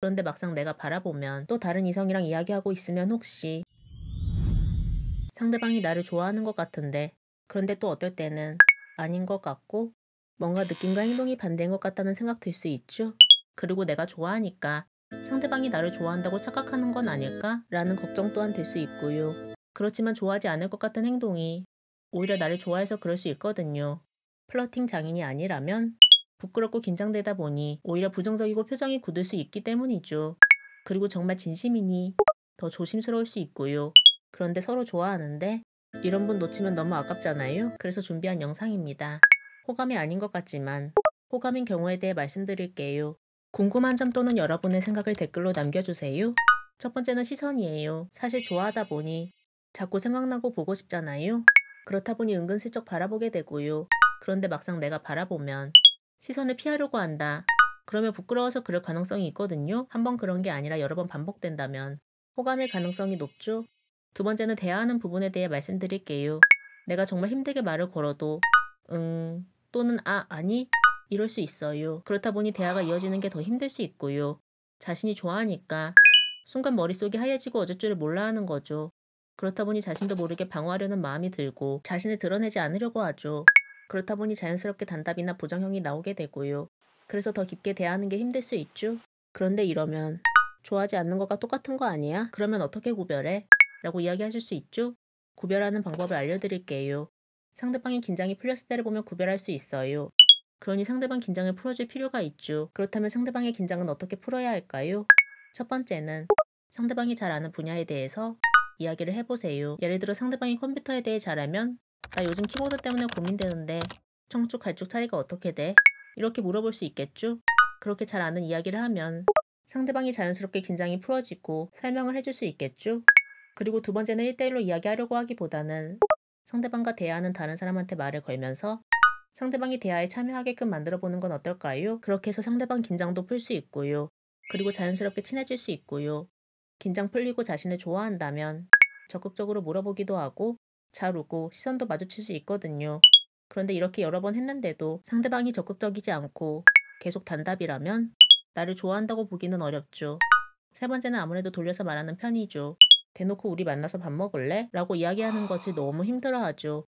그런데 막상 내가 바라보면 또 다른 이성이랑 이야기하고 있으면 혹시 상대방이 나를 좋아하는 것 같은데, 그런데 또 어떨 때는 아닌 것 같고 뭔가 느낌과 행동이 반대인 것 같다는 생각 들 수 있죠. 그리고 내가 좋아하니까 상대방이 나를 좋아한다고 착각하는 건 아닐까? 라는 걱정 또한 될 수 있고요. 그렇지만 좋아하지 않을 것 같은 행동이 오히려 나를 좋아해서 그럴 수 있거든요. 플러팅 장인이 아니라면 부끄럽고 긴장되다 보니 오히려 부정적이고 표정이 굳을 수 있기 때문이죠. 그리고 정말 진심이니 더 조심스러울 수 있고요. 그런데 서로 좋아하는데 이런 분 놓치면 너무 아깝잖아요. 그래서 준비한 영상입니다. 호감이 아닌 것 같지만 호감인 경우에 대해 말씀드릴게요. 궁금한 점 또는 여러분의 생각을 댓글로 남겨주세요. 첫 번째는 시선이에요. 사실 좋아하다 보니 자꾸 생각나고 보고 싶잖아요. 그렇다 보니 은근슬쩍 바라보게 되고요. 그런데 막상 내가 바라보면 시선을 피하려고 한다. 그러면 부끄러워서 그럴 가능성이 있거든요. 한 번 그런 게 아니라 여러 번 반복된다면 호감일 가능성이 높죠. 두 번째는 대화하는 부분에 대해 말씀드릴게요. 내가 정말 힘들게 말을 걸어도 또는 아니 이럴 수 있어요. 그렇다 보니 대화가 이어지는 게 더 힘들 수 있고요. 자신이 좋아하니까 순간 머릿속이 하얘지고 어쩔 줄을 몰라 하는 거죠. 그렇다 보니 자신도 모르게 방어하려는 마음이 들고 자신을 드러내지 않으려고 하죠. 그렇다 보니 자연스럽게 단답이나 부정형이 나오게 되고요. 그래서 더 깊게 대하는 게 힘들 수 있죠. 그런데 이러면 좋아하지 않는 것과 똑같은 거 아니야? 그러면 어떻게 구별해? 라고 이야기하실 수 있죠. 구별하는 방법을 알려드릴게요. 상대방의 긴장이 풀렸을 때를 보면 구별할 수 있어요. 그러니 상대방 긴장을 풀어줄 필요가 있죠. 그렇다면 상대방의 긴장은 어떻게 풀어야 할까요? 첫 번째는 상대방이 잘 아는 분야에 대해서 이야기를 해보세요. 예를 들어 상대방이 컴퓨터에 대해 잘 알면 나 요즘 키보드 때문에 고민되는데 청축 갈축 차이가 어떻게 돼? 이렇게 물어볼 수 있겠죠? 그렇게 잘 아는 이야기를 하면 상대방이 자연스럽게 긴장이 풀어지고 설명을 해줄 수 있겠죠? 그리고 두 번째는 1대1로 이야기하려고 하기보다는 상대방과 대화하는 다른 사람한테 말을 걸면서 상대방이 대화에 참여하게끔 만들어 보는 건 어떨까요? 그렇게 해서 상대방 긴장도 풀 수 있고요. 그리고 자연스럽게 친해질 수 있고요. 긴장 풀리고 자신을 좋아한다면 적극적으로 물어보기도 하고 잘 웃고 시선도 마주칠 수 있거든요. 그런데 이렇게 여러 번 했는데도 상대방이 적극적이지 않고 계속 단답이라면 나를 좋아한다고 보기는 어렵죠. 세 번째는 아무래도 돌려서 말하는 편이죠. 대놓고 우리 만나서 밥 먹을래? 라고 이야기하는 것을 너무 힘들어하죠.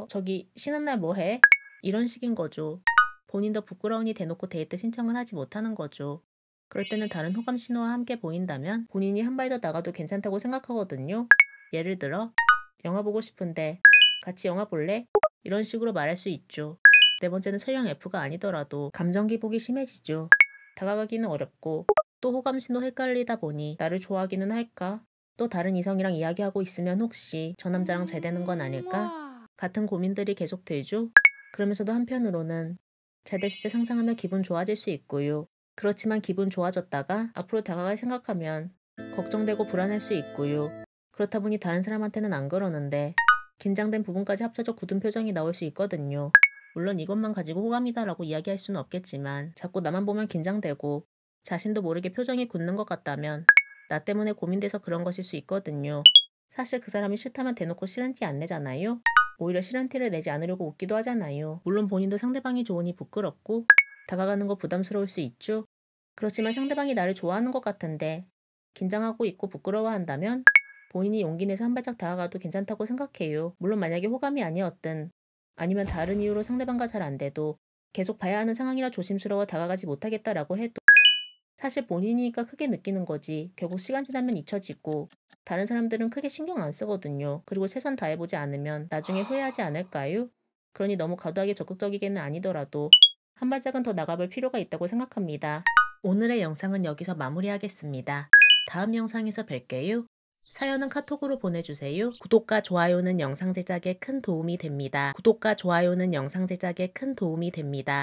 저기 쉬는 날 뭐 해? 이런 식인 거죠. 본인도 부끄러우니 대놓고 데이트 신청을 하지 못하는 거죠. 그럴 때는 다른 호감 신호와 함께 보인다면 본인이 한 발 더 나가도 괜찮다고 생각하거든요. 예를 들어 영화 보고 싶은데 같이 영화 볼래? 이런 식으로 말할 수 있죠. 네 번째는 설령 F가 아니더라도 감정 기복이 심해지죠. 다가가기는 어렵고 또 호감 신호 헷갈리다 보니 나를 좋아하기는 할까? 또 다른 이성이랑 이야기하고 있으면 혹시 저 남자랑 잘 되는 건 아닐까? 같은 고민들이 계속 들죠? 그러면서도 한편으로는 잘 됐을 때 상상하면 기분 좋아질 수 있고요. 그렇지만 기분 좋아졌다가 앞으로 다가갈 생각하면 걱정되고 불안할 수 있고요. 그렇다 보니 다른 사람한테는 안 그러는데 긴장된 부분까지 합쳐져 굳은 표정이 나올 수 있거든요. 물론 이것만 가지고 호감이다라고 이야기할 수는 없겠지만 자꾸 나만 보면 긴장되고 자신도 모르게 표정이 굳는 것 같다면 나 때문에 고민돼서 그런 것일 수 있거든요. 사실 그 사람이 싫다면 대놓고 싫은 티 안 내잖아요. 오히려 싫은 티를 내지 않으려고 웃기도 하잖아요. 물론 본인도 상대방이 좋으니 부끄럽고 다가가는 거 부담스러울 수 있죠. 그렇지만 상대방이 나를 좋아하는 것 같은데 긴장하고 있고 부끄러워한다면 본인이 용기 내서 한 발짝 다가가도 괜찮다고 생각해요. 물론 만약에 호감이 아니었든 아니면 다른 이유로 상대방과 잘 안 돼도 계속 봐야 하는 상황이라 조심스러워 다가가지 못하겠다라고 해도 사실 본인이니까 크게 느끼는 거지 결국 시간 지나면 잊혀지고 다른 사람들은 크게 신경 안 쓰거든요. 그리고 최선 다해보지 않으면 나중에 후회하지 않을까요? 그러니 너무 과도하게 적극적이게는 아니더라도 한 발짝은 더 나가볼 필요가 있다고 생각합니다. 오늘의 영상은 여기서 마무리하겠습니다. 다음 영상에서 뵐게요. 사연은 카톡으로 보내주세요. 구독과 좋아요는 영상 제작에 큰 도움이 됩니다. 구독과 좋아요는 영상 제작에 큰 도움이 됩니다.